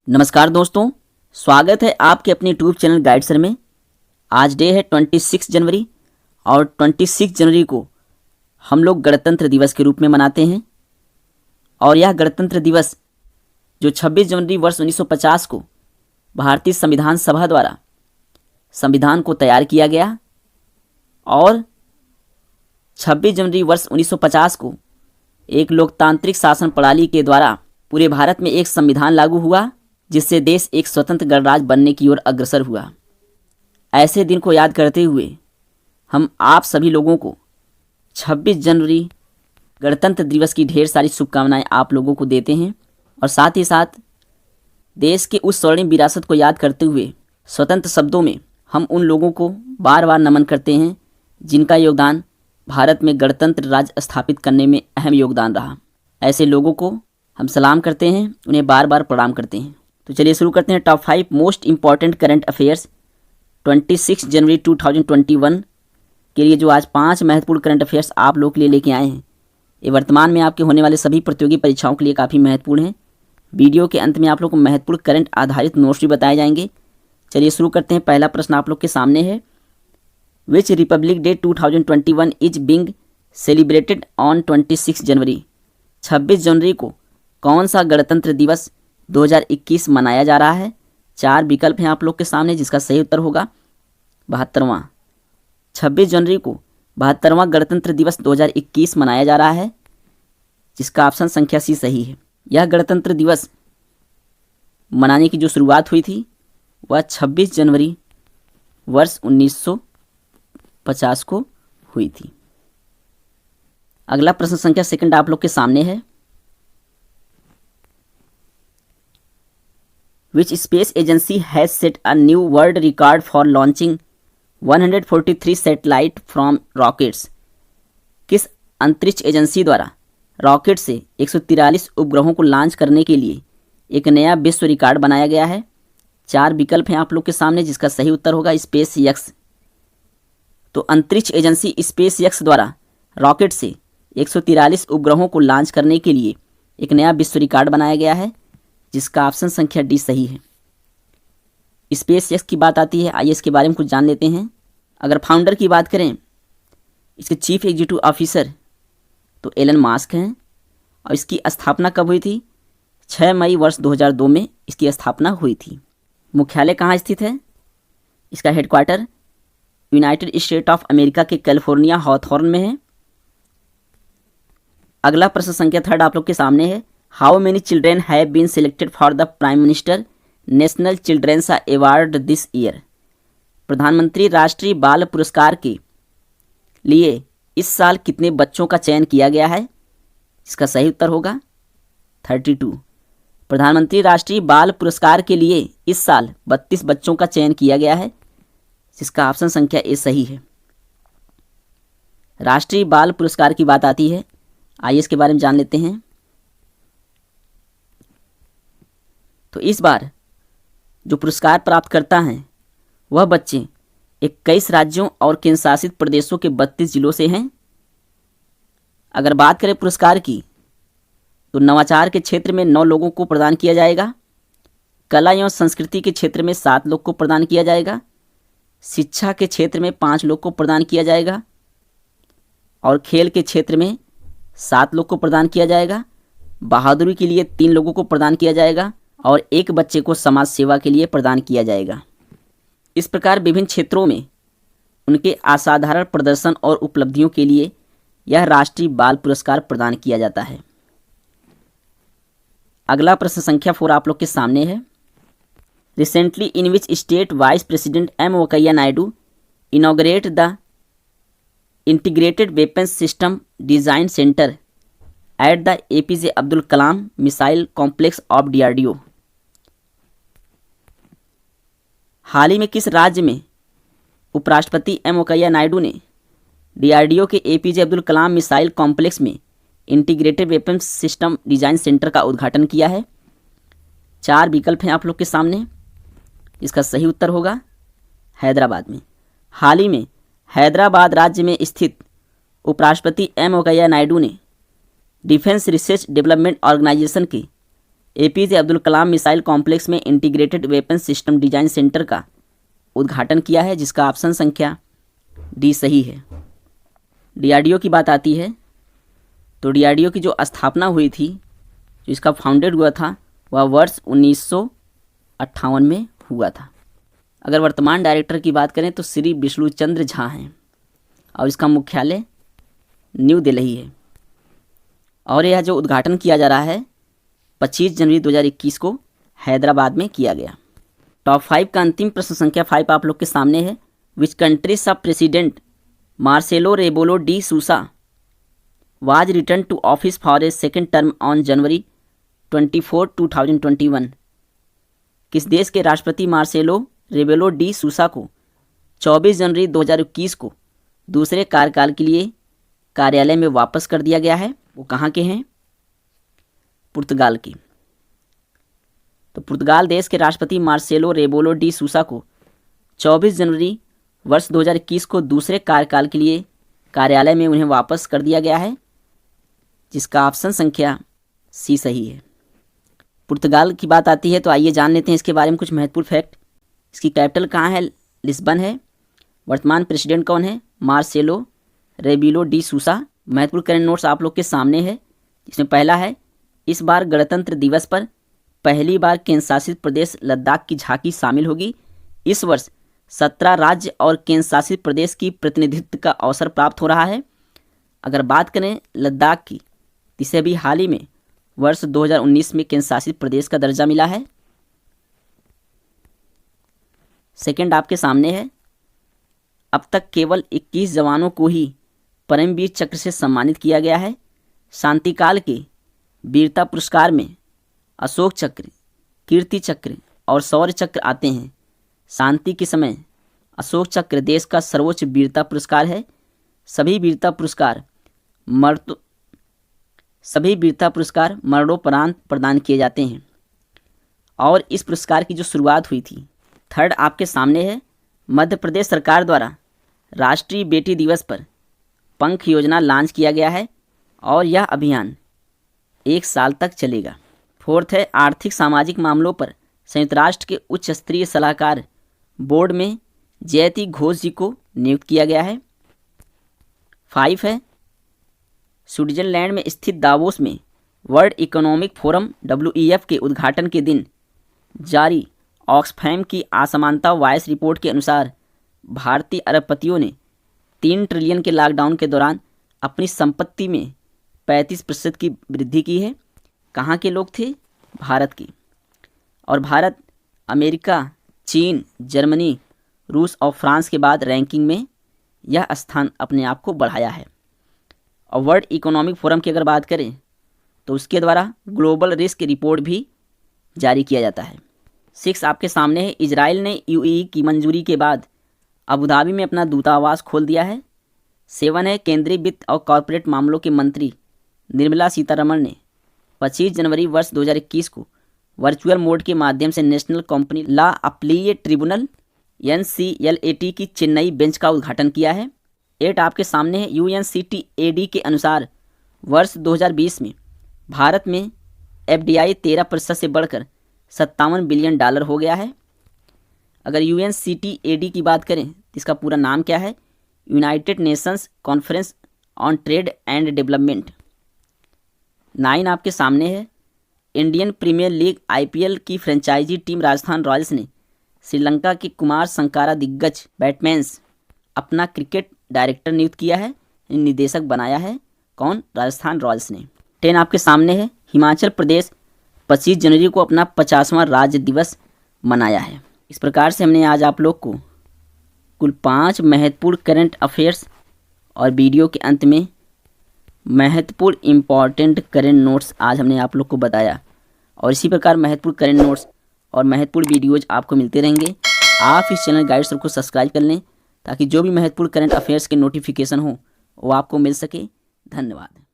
नमस्कार दोस्तों, स्वागत है आपके अपने यूट्यूब चैनल गाइड सर में। आज डे है 26 जनवरी और 26 जनवरी को हम लोग गणतंत्र दिवस के रूप में मनाते हैं। और यह गणतंत्र दिवस जो 26 जनवरी वर्ष 1950 को भारतीय संविधान सभा द्वारा संविधान को तैयार किया गया और 26 जनवरी वर्ष 1950 को एक लोकतांत्रिक शासन प्रणाली के द्वारा पूरे भारत में एक संविधान लागू हुआ, जिससे देश एक स्वतंत्र गणराज्य बनने की ओर अग्रसर हुआ। ऐसे दिन को याद करते हुए हम आप सभी लोगों को 26 जनवरी गणतंत्र दिवस की ढेर सारी शुभकामनाएं आप लोगों को देते हैं। और साथ ही साथ देश के उस स्वर्णिम विरासत को याद करते हुए स्वतंत्र शब्दों में हम उन लोगों को बार बार नमन करते हैं जिनका योगदान भारत में गणतंत्र राज्य स्थापित करने में अहम योगदान रहा। ऐसे लोगों को हम सलाम करते हैं, उन्हें बार बार प्रणाम करते हैं। तो चलिए शुरू करते हैं। Top 5 most important current affairs 26 जनवरी 2021 के लिए जो आज 5 महत्वपूर्ण करंट अफेयर्स आप लोग के लिए लेके आए हैं। ये वर्तमान में आपके होने वाले सभी प्रतियोगी परीक्षाओं के लिए काफ़ी महत्वपूर्ण है। वीडियो के अंत में आप लोग को महत्वपूर्ण करंट आधारित नोट्स भी बताए जाएंगे। चलिए शुरू करते हैं। पहला प्रश्न आप लोग के सामने है, which republic day 2021 is being celebrated on 26 January. 26 जनवरी को कौन सा गणतंत्र दिवस 2021 मनाया जा रहा है। 4 विकल्प हैं आप लोग के सामने, जिसका सही उत्तर होगा 72वां। 26 जनवरी को 72वां गणतंत्र दिवस 2021 मनाया जा रहा है, जिसका ऑप्शन संख्या सी सही है। यह गणतंत्र दिवस मनाने की जो शुरुआत हुई थी वह 26 जनवरी वर्ष 1950 को हुई थी। अगला प्रश्न संख्या सेकंड आप लोग के सामने है, Which space agency has set a new world record for launching 143 satellite from rockets? किस अंतरिक्ष एजेंसी द्वारा रॉकेट से 143 उपग्रहों को लॉन्च करने के लिए एक नया विश्व रिकॉर्ड बनाया गया है। 4 विकल्प हैं आप लोग के सामने, जिसका सही उत्तर होगा स्पेस एक्स। तो अंतरिक्ष एजेंसी स्पेस एक्स द्वारा रॉकेट से 143 उपग्रहों को लॉन्च करने के लिए एक नया विश्व रिकॉर्ड बनाया गया है, जिसका ऑप्शन संख्या डी सही है। स्पेस एक्स की बात आती है, आइए इसके बारे में कुछ जान लेते हैं। अगर फाउंडर की बात करें, इसके चीफ एग्जीक्यूटिव ऑफिसर तो एलन मास्क हैं। और इसकी स्थापना कब हुई थी? 6 मई वर्ष 2002 में इसकी स्थापना हुई थी। मुख्यालय कहाँ स्थित है? इसका headquarter United state of America के कैलिफोर्निया हॉथॉर्न में है। अगला प्रश्न संख्या थर्ड आप लोग के सामने है, how many children have been selected for the prime minister national children's award this year. प्रधानमंत्री राष्ट्रीय बाल पुरस्कार के लिए इस साल कितने बच्चों का चयन किया गया है? इसका सही उत्तर होगा 32। प्रधानमंत्री राष्ट्रीय बाल पुरस्कार के लिए इस साल 32 बच्चों का चयन किया गया है, जिसका ऑप्शन संख्या ए सही है। राष्ट्रीय बाल पुरस्कार की बात आती है, आइए इसके बारे में जान लेते हैं। तो इस बार जो पुरस्कार प्राप्त करता है वह बच्चे 21 राज्यों और केंद्र शासित प्रदेशों के 32 जिलों से हैं। अगर बात करें पुरस्कार की, तो नवाचार के क्षेत्र में 9 लोगों को प्रदान किया जाएगा, कला एवं संस्कृति के क्षेत्र में 7 लोग को प्रदान किया जाएगा, शिक्षा के क्षेत्र में 5 लोग को प्रदान किया जाएगा और खेल के क्षेत्र में 7 लोग को प्रदान किया जाएगा। बहादुरी के लिए 3 लोगों को प्रदान किया जाएगा और 1 बच्चे को समाज सेवा के लिए प्रदान किया जाएगा। इस प्रकार विभिन्न क्षेत्रों में उनके असाधारण प्रदर्शन और उपलब्धियों के लिए यह राष्ट्रीय बाल पुरस्कार प्रदान किया जाता है। अगला प्रश्न संख्या 4 आप लोग के सामने है, recently in which state vice president M Venkaiah Naidu inaugurate the integrated weapons system design centre at the APJ Abdul Kalam missile complex of DRDO. हाल ही में किस राज्य में उपराष्ट्रपति एम वेंकैया नायडू ने डीआरडीओ के APJ Abdul Kalam missile complex में integrated weapons system design centre का उद्घाटन किया है? 4 विकल्प हैं आप लोग के सामने, इसका सही उत्तर होगा हैदराबाद में। हाल ही में हैदराबाद राज्य में स्थित उपराष्ट्रपति एम वेंकैया नायडू ने डिफेंस रिसर्च डेवलपमेंट ऑर्गेनाइजेशन के APJ Abdul Kalam missile complex में integrated weapon system design centre का उद्घाटन किया है, जिसका ऑप्शन संख्या डी सही है। DRDO की बात आती है तो DRDO की जो स्थापना हुई थी, जो इसका फाउंडेड हुआ था, वह वर्ष 1958 में हुआ था। अगर वर्तमान डायरेक्टर की बात करें तो श्री विष्णु चंद्र झा हैं और इसका मुख्यालय न्यू दिल्ली है। और यह जो उद्घाटन किया जा रहा है 25 जनवरी 2021 को हैदराबाद में किया गया। टॉप 5 का अंतिम प्रश्न संख्या 5 आप लोग के सामने है। Which country sub president Marcelo Rebelo de Sousa was return to office for a second term on January 24, 2021। किस देश के राष्ट्रपति मार्सेलो रेबेलो डी सूसा को 24 जनवरी 2021 को दूसरे कार्यकाल के लिए कार्यालय में वापस कर दिया गया है? वो कहाँ के हैं? पुर्तगाल के। तो पुर्तगाल देश के राष्ट्रपति मार्सेलो रेबेलो डी सूसा को 24 जनवरी वर्ष 2021 को दूसरे कार्यकाल के लिए कार्यालय में उन्हें वापस कर दिया गया है, जिसका ऑप्शन संख्या सी सही है। पुर्तगाल की बात आती है तो आइए जान लेते हैं इसके बारे में कुछ महत्वपूर्ण फैक्ट। इसकी कैपिटल कहाँ है? लिस्बन है। वर्तमान प्रेसिडेंट कौन है? Marcelo Rebelo D सूसा। महत्वपूर्ण करंट नोट्स आप लोग के सामने है, जिसमें पहला है, इस बार गणतंत्र दिवस पर पहली बार केंद्र शासित प्रदेश लद्दाख की झांकी शामिल होगी। इस वर्ष 17 राज्य और केंद्र शासित प्रदेश की प्रतिनिधित्व का अवसर प्राप्त हो रहा है। अगर बात करें लद्दाख की, इसे भी हाल ही में वर्ष 2019 में केंद्र शासित प्रदेश का दर्जा मिला है। सेकंड आपके सामने है, अब तक केवल 21 जवानों को ही परमवीर चक्र से सम्मानित किया गया है। शांतिकाल के वीरता पुरस्कार में अशोक चक्र, कीर्ति चक्र और शौर्य चक्र आते हैं। शांति के समय अशोक चक्र देश का सर्वोच्च वीरता पुरस्कार है। सभी वीरता पुरस्कार मरणोपरांत प्रदान किए जाते हैं और इस पुरस्कार की जो शुरुआत हुई थी। थर्ड आपके सामने है, मध्य प्रदेश सरकार द्वारा राष्ट्रीय बेटी दिवस पर पंख योजना लॉन्च किया गया है और यह अभियान 1 साल तक चलेगा। फोर्थ है, आर्थिक सामाजिक मामलों पर संयुक्त राष्ट्र के उच्च स्तरीय सलाहकार बोर्ड में जयति घोष जी को नियुक्त किया गया है। 5 है, स्विट्जरलैंड में स्थित दावोस में वर्ल्ड इकोनॉमिक फोरम WEF के उद्घाटन के दिन जारी ऑक्सफैम की असमानता वॉइस रिपोर्ट के अनुसार भारतीय अरबपतियों ने 3 ट्रिलियन के लॉकडाउन के दौरान अपनी संपत्ति में 35% की वृद्धि की है। कहाँ के लोग थे? भारत के। और भारत अमेरिका, चीन, जर्मनी, रूस और फ्रांस के बाद रैंकिंग में यह स्थान अपने आप को बढ़ाया है। और वर्ल्ड इकोनॉमिक फोरम की अगर बात करें तो उसके द्वारा ग्लोबल रिस्क रिपोर्ट भी जारी किया जाता है। 6 आपके सामने है, इजराइल ने UAE की मंजूरी के बाद अबुधाबी में अपना दूतावास खोल दिया है। 7 है, केंद्रीय वित्त और कॉरपोरेट मामलों के मंत्री निर्मला सीतारमण ने 25 जनवरी वर्ष 2021 को वर्चुअल मोड के माध्यम से national company law appellate tribunal NCLAT की चेन्नई बेंच का उद्घाटन किया है। 8 आपके सामने है, UNCTAD के अनुसार वर्ष 2020 में भारत में FDI 13% से बढ़कर $57 बिलियन हो गया है। अगर UNCTAD की बात करें तो इसका पूरा नाम क्या है? United Nations conference on trade and development. 9 आपके सामने है, इंडियन प्रीमियर लीग IPL की फ्रेंचाइजी टीम राजस्थान रॉयल्स ने श्रीलंका के कुमार संकारा दिग्गज बैट्समैन्स अपना क्रिकेट डायरेक्टर नियुक्त किया है, निदेशक बनाया है। कौन? राजस्थान रॉयल्स ने। 10 आपके सामने है, हिमाचल प्रदेश 25 जनवरी को अपना 50वां राज्य दिवस मनाया है। इस प्रकार से हमने आज आप लोग को कुल 5 महत्वपूर्ण करंट अफेयर्स और वीडियो के अंत में महत्वपूर्ण इम्पॉर्टेंट करंट नोट्स आज हमने आप लोग को बताया। और इसी प्रकार महत्वपूर्ण करंट नोट्स और महत्वपूर्ण वीडियोज आपको मिलते रहेंगे। आप इस चैनल गाइड सर को सब्सक्राइब कर लें ताकि जो भी महत्वपूर्ण करंट अफेयर्स के नोटिफिकेशन हो वो आपको मिल सके। धन्यवाद।